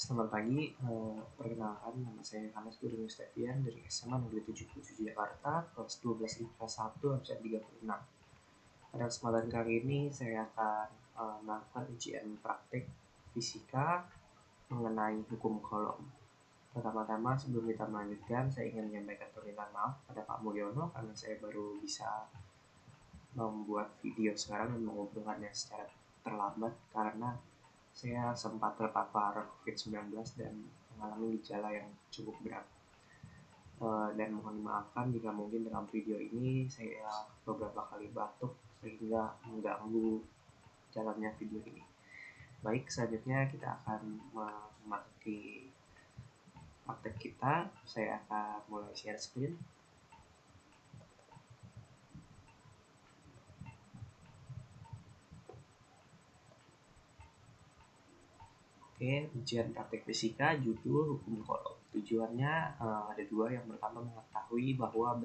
Selamat pagi, perkenalkan nama saya Hannes Budi Mustafian dari SMA Negeri 77 Jakarta, kelas 12 IPA 1 absen 36. Pada kesempatan kali ini saya akan melakukan ujian praktik fisika mengenai hukum kolom. Pertama-tama sebelum kita melanjutkan, saya ingin menyampaikan permintaan maaf pada Pak Mulyono karena saya baru bisa membuat video sekarang dan mengumpulkannya secara terlambat karena saya sempat terpapar COVID-19 dan mengalami gejala yang cukup berat. Dan mohon dimaafkan jika mungkin dalam video ini saya beberapa kali batuk sehingga mengganggu jalannya video ini. Baik, selanjutnya kita akan memasuki praktek kita. Saya akan mulai share screen. Oke, ujian praktek fisika judul hukum kolom. Tujuannya ada dua. Yang pertama mengetahui bahwa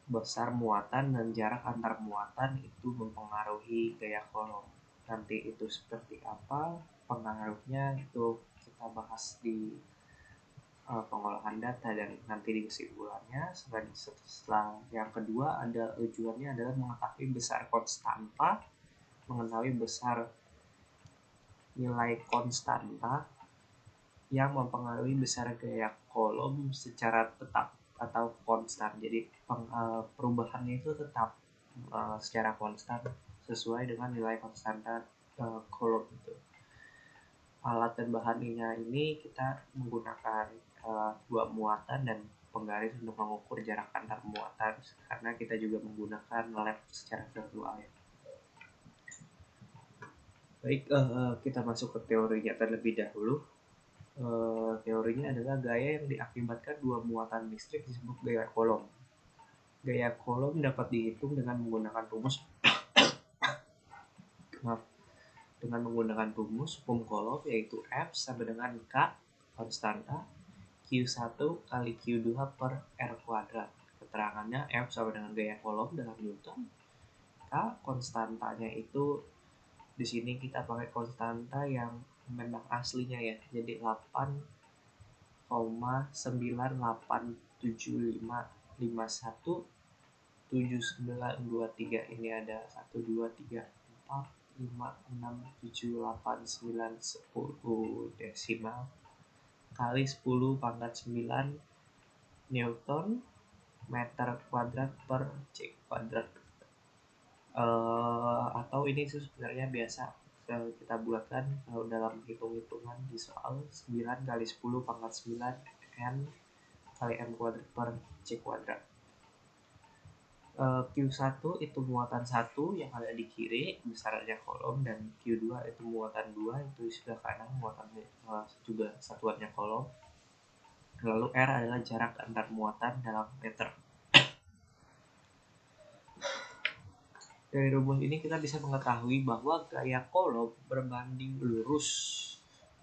besar muatan dan jarak antar muatan itu mempengaruhi gaya kolom. Nanti itu seperti apa pengaruhnya itu kita bahas di pengolahan data dan nanti di kesimpulannya. Setelah yang kedua ada tujuannya adalah mengetahui besar konstanta, mengetahui besar nilai konstanta yang mempengaruhi besar gaya kolom secara tetap atau konstan. Jadi perubahannya itu tetap secara konstan sesuai dengan nilai konstanta kolom itu. Alat dan bahannya ini kita menggunakan dua muatan dan penggaris untuk mengukur jarak antar muatan karena kita juga menggunakan lab secara virtual ya. Baik, kita masuk ke teorinya terlebih dahulu. Teorinya adalah gaya yang diakibatkan dua muatan listrik disebut gaya kolom. Gaya kolom dapat dihitung dengan menggunakan rumus hukum kolom, yaitu F sama dengan K konstanta Q1 kali Q2 per R kuadrat. Keterangannya F sama dengan gaya kolom dalam Newton. K konstantanya itu di sini kita pakai konstanta yang memang aslinya ya, jadi 8,987517923. ini ada 1 2 3 4 5 6 7 8 9 10 desimal kali 10 pangkat 9 Newton meter kuadrat per C kuadrat. Atau ini sebenarnya biasa kita buatkan dalam hitung-hitungan di soal 9 kali 10 pangkat 9 N kali M kuadrat per C kuadrat. Q1 itu muatan 1 yang ada di kiri besarnya kolom, dan Q2 itu muatan 2 itu di sebelah kanan muatannya juga satuannya kolom. Lalu R adalah jarak antar muatan dalam meter. Dari rumus ini kita bisa mengetahui bahwa gaya kolom berbanding lurus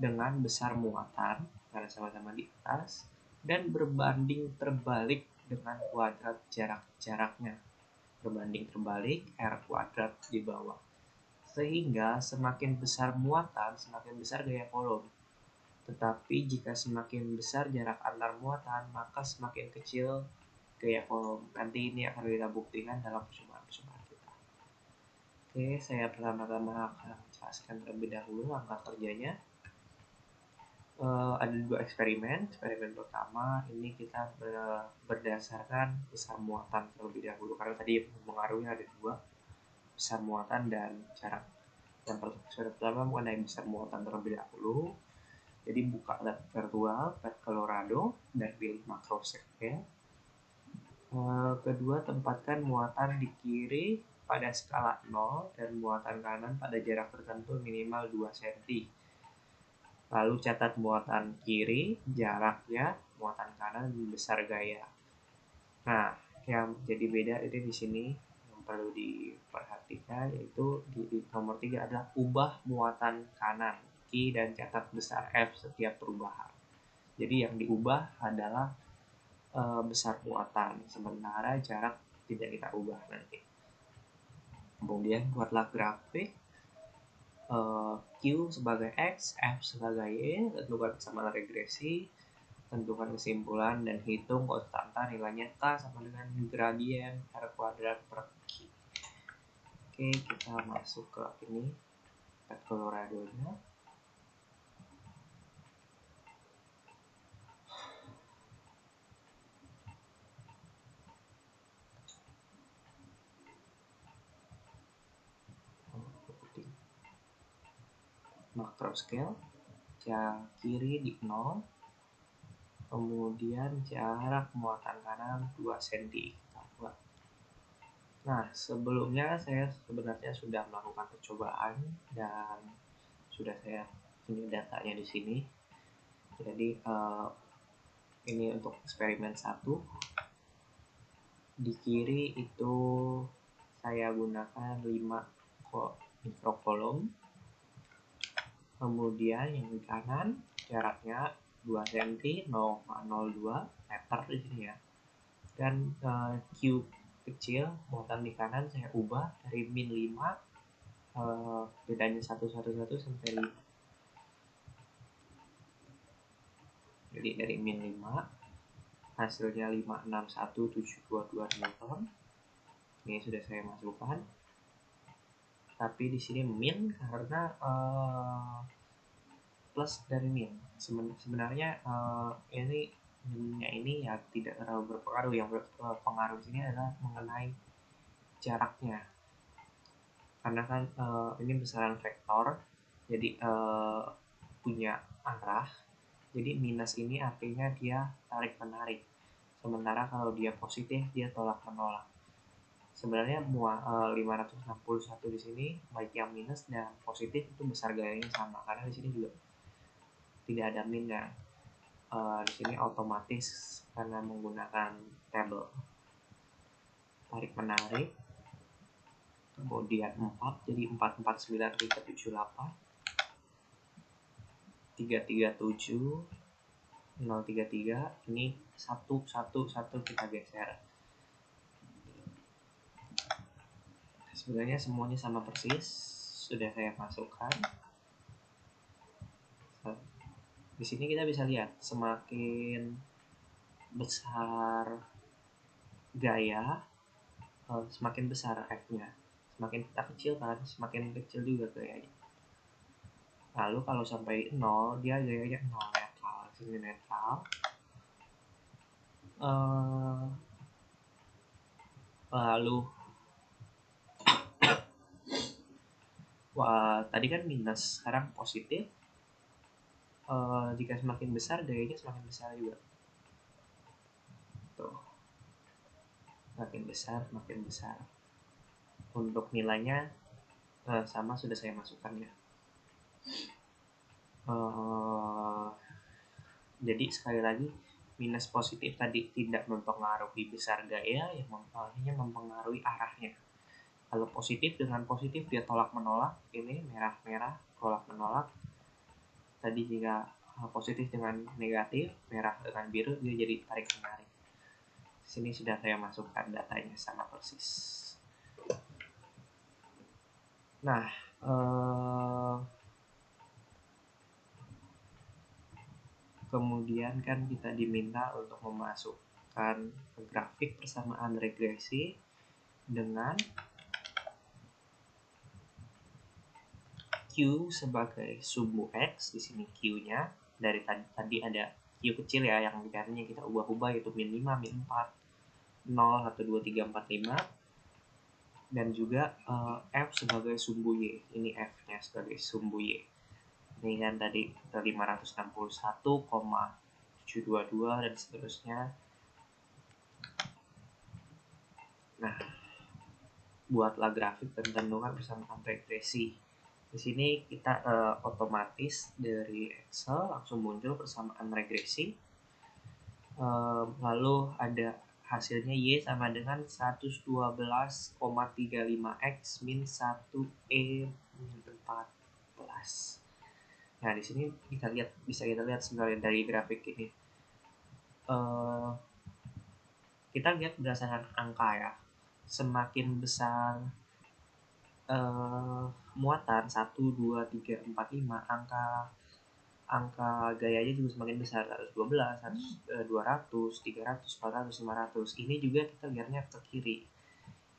dengan besar muatan karena sama-sama di atas, dan berbanding terbalik dengan kuadrat jaraknya. Berbanding terbalik R kuadrat di bawah. Sehingga semakin besar muatan, semakin besar gaya kolom. Tetapi jika semakin besar jarak antar muatan, maka semakin kecil gaya kolom. Nanti ini akan kita buktikan dalam percobaan-percobaan kita. Oke, saya pertama-tama akan jelaskan terlebih dahulu langkah kerjanya. Ada dua eksperimen. Eksperimen pertama ini kita berdasarkan besar muatan terlebih dahulu karena tadi mempengaruhi ada dua, besar muatan dan jarak. Yang pertama mengenai besar muatan terlebih dahulu. Jadi buka lab virtual Pet Colorado dan pilih makro setnya. Kedua, tempatkan muatan di kiri pada skala 0 dan muatan kanan pada jarak tertentu minimal 2 cm. Lalu catat muatan kiri, jaraknya, muatan kanan, besar gaya. Nah, yang jadi beda ini di sini yang perlu diperhatikan yaitu di nomor 3 adalah ubah muatan kanan Q dan catat besar F setiap perubahan. Jadi yang diubah adalah besar muatan, sementara jarak tidak kita ubah nanti. Kemudian buatlah grafik Q sebagai X, F sebagai Y, tentukan kesamaan regresi, tentukan kesimpulan, dan hitung konstanta nilainya K sama dengan gradien R kuadrat per Q. Oke, kita masuk ke ini, cat Colorado-nya. Macro scale, kiri di 0, kemudian jarak muatan kanan 2 cm. Nah, sebelumnya saya sebenarnya sudah melakukan percobaan dan sudah saya punya datanya di sini. Jadi ini untuk eksperimen 1. Di kiri itu saya gunakan 5 mikrokolom. Kemudian yang di kanan jaraknya 2 cm, 0,02 meter di sini ya. Dan Q kecil muatan di kanan saya ubah dari min 5, bedanya 111 sampai 5. Jadi dari min 5 hasilnya 561,722 Newton. Ini sudah saya masukkan. Tapi di sini min karena plus dari min. Sebenarnya ini minnya ini ya tidak terlalu berpengaruh. Yang berpengaruh di sini adalah mengenai jaraknya. Karena kan ini besaran vektor, jadi punya arah. Jadi minus ini artinya dia tarik menarik. Sementara kalau dia positif dia tolak menolak. Sebenarnya 561 di sini baik yang minus dan positif itu besar gayanya sama, karena di sini juga tidak ada min ya. Di sini otomatis karena menggunakan tabel tarik menarik. Kemudian 4, jadi 449 378 337 033. Ini 111 kita geser. Sebenarnya semuanya sama persis, sudah saya masukkan. Di sini kita bisa lihat semakin besar gaya, semakin besar F-nya. Semakin kita kecil kan, semakin kecil juga gayanya. Lalu kalau sampai 0, dia gayanya 0 netral. Sini netral. Lalu tadi kan minus, sekarang positif. Jika semakin besar, gayanya semakin besar juga. Tuh, makin besar, makin besar. Untuk nilainya sama, sudah saya masukkan ya. Jadi sekali lagi, minus positif tadi tidak mempengaruhi besar gaya, yang hanya mempengaruhi arahnya. Kalau positif dengan positif dia tolak menolak, ini merah-merah tolak menolak. Tadi jika positif dengan negatif, merah dengan biru, dia jadi tarik menarik. Sini sudah saya masukkan datanya sama persis. Nah, kemudian kan kita diminta untuk memasukkan grafik persamaan regresi dengan Q sebagai sumbu X. Di sini Q-nya dari tadi ada Q kecil ya, yang dikarinya kita ubah-ubah, yaitu min 5, min 4, 0, 1, 2, 3, 4, 5. Dan juga F sebagai sumbu Y. Ini F-nya sebagai sumbu Y. Ini kan tadi 561,722 dan seterusnya. Nah, buatlah grafik dan tentukan persamaan regresi. Di sini kita otomatis dari Excel langsung muncul persamaan regresi. Lalu ada hasilnya Y sama dengan 112,35X min 1E min 14. Nah, di sini bisa kita lihat sebenarnya dari grafik ini. Kita lihat berdasarkan angka ya. Semakin besar muatan 1, 2, 3, 4, 5, angka gayanya juga semakin besar, 112, 200, 300, 400, 500. Ini juga kita lihatnya ke kiri.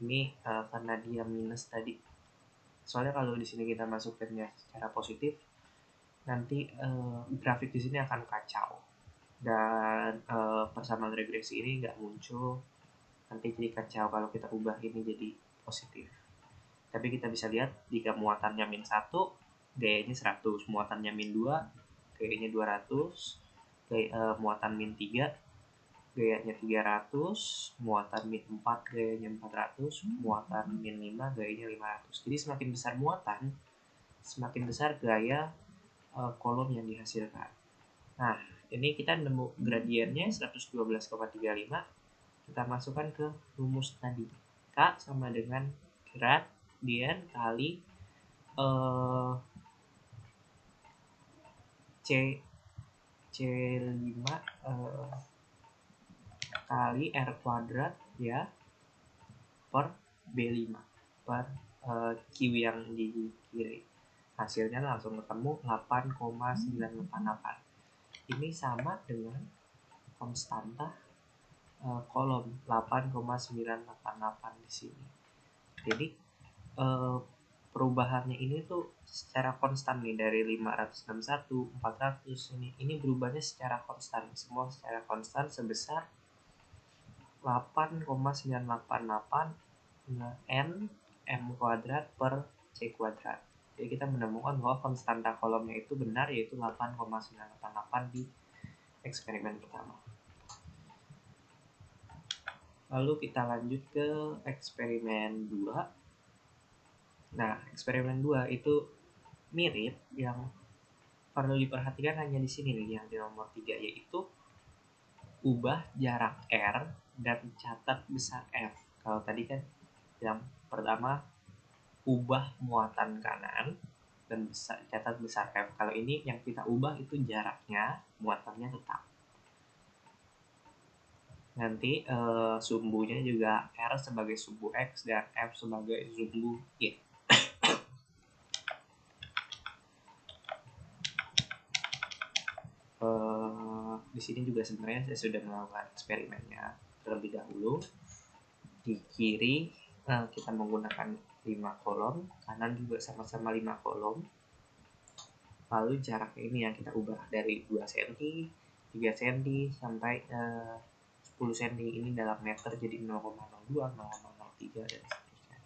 Ini karena dia minus tadi. Soalnya kalau di sini kita masukkannya secara positif, nanti grafik di sini akan kacau dan persamaan regresi ini nggak muncul, nanti jadi kacau kalau kita ubah ini jadi positif. Tapi kita bisa lihat jika muatannya min 1, gayanya 100, muatannya min 2, gayanya 200, muatan min 3, gayanya 300, muatan min 4, gayanya 400, muatan min 5, gayanya 500. Jadi semakin besar muatan, semakin besar gaya kolom yang dihasilkan. Nah, ini kita nemu gradiennya 112,35. Kita masukkan ke rumus tadi. K sama dengan gradien kali C5 kali R kuadrat ya per B5 per Q yang di kiri. Hasilnya langsung ketemu 8,988. Ini sama dengan konstanta kolom 8,988 di sini. Jadi perubahannya ini tuh secara konstan nih, dari 561, 400 ini berubahnya secara konstan, semua secara konstan sebesar 8,988 n m kuadrat per c kuadrat. Jadi kita menemukan bahwa konstanta kolomnya itu benar, yaitu 8,988 di eksperimen pertama. Lalu kita lanjut ke eksperimen 2. Nah, eksperimen 2 itu mirip, yang perlu diperhatikan hanya di sini nih, yang di nomor 3, yaitu ubah jarak R dan catat besar F. Kalau tadi kan yang pertama ubah muatan kanan dan catat besar F. Kalau ini yang kita ubah itu jaraknya, muatannya tetap. Nanti sumbunya juga R sebagai sumbu X dan F sebagai sumbu Y. Di sini juga sebenarnya saya sudah melakukan eksperimennya terlebih dahulu. Di kiri kita menggunakan 5 kolom, kanan juga sama-sama 5 kolom. Lalu jaraknya ini yang kita ubah dari 2 cm, 3 cm sampai 10 cm. Ini dalam meter, jadi 0,02, 0,03 dan seterusnya.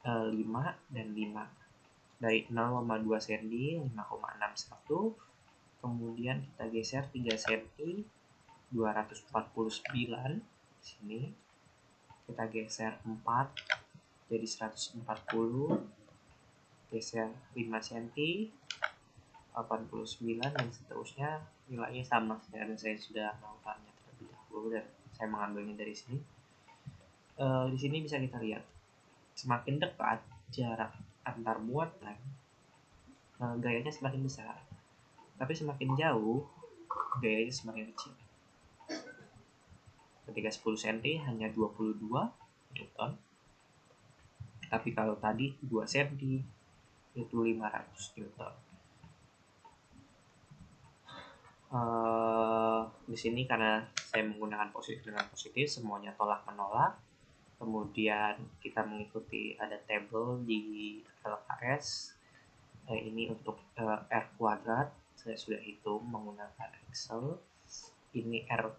5 dan 5. Dari 0,2 cm 5,61, kemudian kita geser 3 cm 249 di sini. Kita geser 4 jadi 140, geser 5 cm 89 dan seterusnya. Nilainya sama karena saya sudah melakukannya terlebih dahulu dan saya mengambilnya dari sini. Di sini bisa kita lihat semakin dekat jarak antar muatan, gayanya semakin besar, tapi semakin jauh gayanya semakin kecil. Ketika 10 cm hanya 22 Newton, tapi kalau tadi 2 cm itu 500 Newton. Di sini karena saya menggunakan positif dengan positif, semuanya tolak menolak. Kemudian kita mengikuti ada tabel di LKS. Ini untuk R kuadrat saya sudah hitung menggunakan Excel. Ini R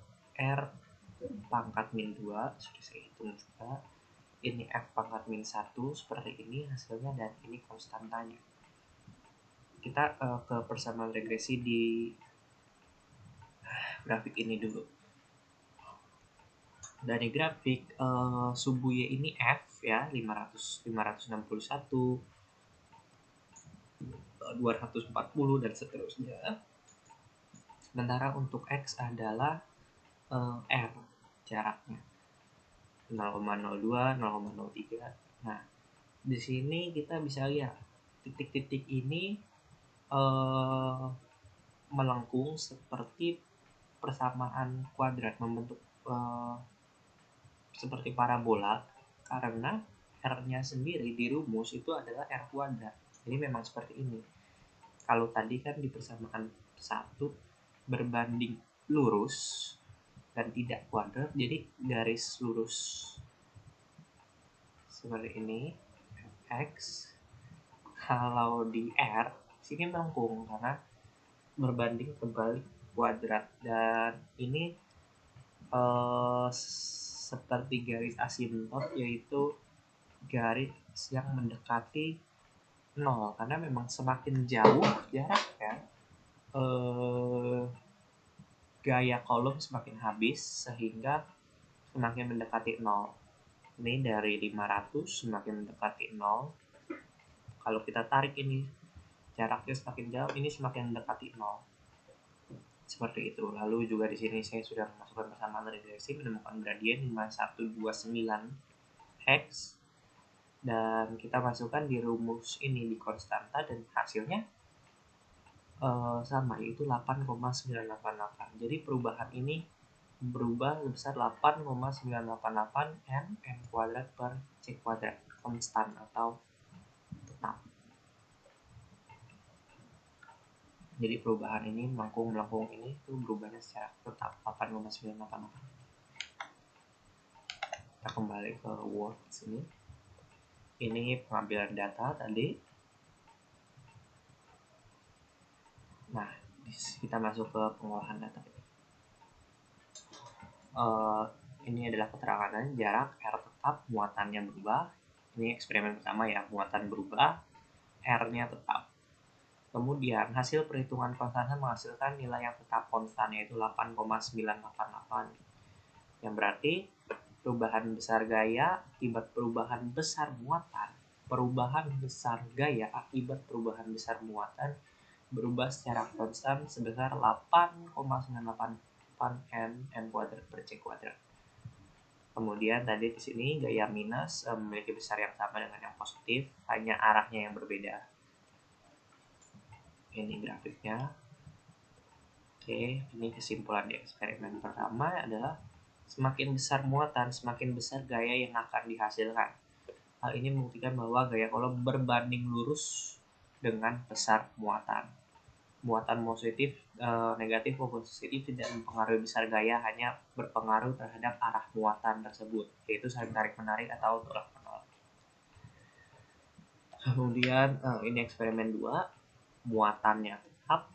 pangkat min 2 sudah saya hitung juga. Ini F pangkat min 1 seperti ini hasilnya, dan ini konstantanya. Kita ke persamaan regresi di grafik ini dulu. Dari grafik sumbu Y ini F ya, 561, 240 dan seterusnya. Sementara untuk X adalah R jaraknya 0,02, 0,03. Nah, di sini kita bisa lihat titik-titik ini melengkung seperti persamaan kuadrat, membentuk seperti parabola, karena R-nya sendiri di rumus itu adalah R kuadrat. Jadi memang seperti ini. Kalau tadi kan dipersamakan 1 berbanding lurus dan tidak kuadrat, jadi garis lurus seperti ini X. Kalau di R sini melengkung karena berbanding terbalik kuadrat, dan ini seperti garis asimptot, yaitu garis yang mendekati 0 karena memang semakin jauh jaraknya gaya kolom semakin habis sehingga semakin mendekati 0. Ini dari 500 semakin mendekati 0. Kalau kita tarik ini jaraknya semakin jauh, ini semakin mendekati 0. Seperti itu. Lalu juga di sini saya sudah memasukkan persamaan regresi, menemukan gradien 5129 X, dan kita masukkan di rumus ini di konstanta, dan hasilnya sama, yaitu 8,988. Jadi perubahan ini berubah sebesar 8,988 n kuadrat per c kuadrat, konstan atau tetap. Jadi perubahan ini melengkung ini itu berubahnya secara tetap 8,988. Kita kembali ke Word sini. Ini pengambilan data tadi. Nah, kita masuk ke pengolahan data. Ini adalah keterangannya, jarak R tetap, muatannya berubah. Ini eksperimen pertama ya, muatan berubah, R-nya tetap. Kemudian hasil perhitungan konstanta menghasilkan nilai yang tetap konstan, yaitu 8,988, yang berarti perubahan besar gaya akibat perubahan besar muatan, berubah secara konstan sebesar 8,988 n kuadrat per c kuadrat. Kemudian tadi di sini gaya minus memiliki besar yang sama dengan yang positif, hanya arahnya yang berbeda. Ini grafiknya. Oke, ini kesimpulan di eksperimen pertama adalah semakin besar muatan, semakin besar gaya yang akan dihasilkan. Hal ini membuktikan bahwa gaya kolom berbanding lurus dengan besar muatan. Muatan positif, negatif maupun positif tidak mempengaruhi besar gaya, hanya berpengaruh terhadap arah muatan tersebut, yaitu saling tarik-menarik atau tolak-menolak. Kemudian ini eksperimen 2, muatannya tetap,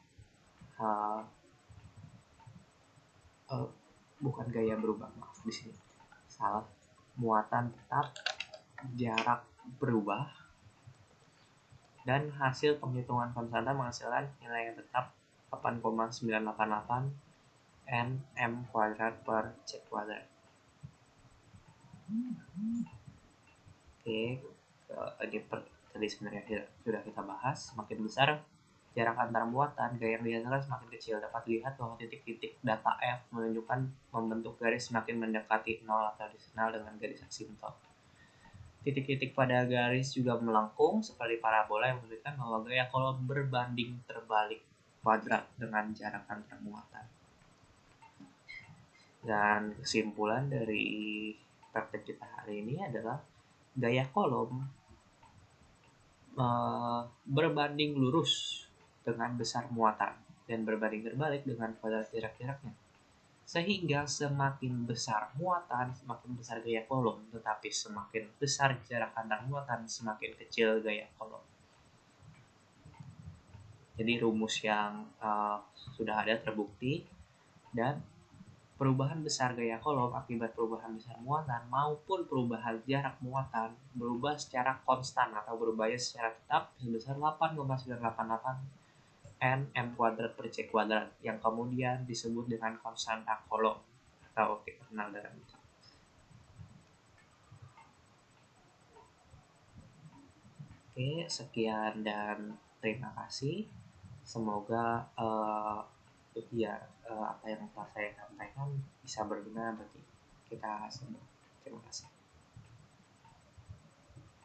bukan gaya berubah, maaf di sini salah, muatan tetap, jarak berubah, dan hasil penghitungan konstanta menghasilkan nilai yang tetap 8,988 n m kuadrat per c kuadrat. Oke, ini tadi sebenarnya sudah kita bahas. Semakin besar jarak antar muatan, gaya yang dihasilkan semakin kecil. Dapat dilihat bahwa titik-titik data F menunjukkan membentuk garis semakin mendekati 0 atau dikenal dengan garis asimptot. Titik-titik pada garis juga melengkung seperti parabola yang menunjukkan bahwa gaya kolom berbanding terbalik kuadrat dengan jarak antar muatan. Dan kesimpulan dari praktek kita hari ini adalah gaya kolom berbanding lurus dengan besar muatan dan berbanding terbalik dengan kuadrat jarak-jaraknya. Sehingga semakin besar muatan, semakin besar gaya kolom, tetapi semakin besar jarak antar muatan, semakin kecil gaya kolom. Jadi rumus yang sudah ada terbukti, dan perubahan besar gaya kolom akibat perubahan besar muatan maupun perubahan jarak muatan berubah secara konstan atau berubahnya secara tetap sebesar 8,988 n m kuadrat per c kuadrat, yang kemudian disebut dengan konstanta kolom atau kita kenal dengan itu. Oke, sekian dan terima kasih. Semoga apa yang telah saya sampaikan bisa berguna bagi kita semua. Terima kasih.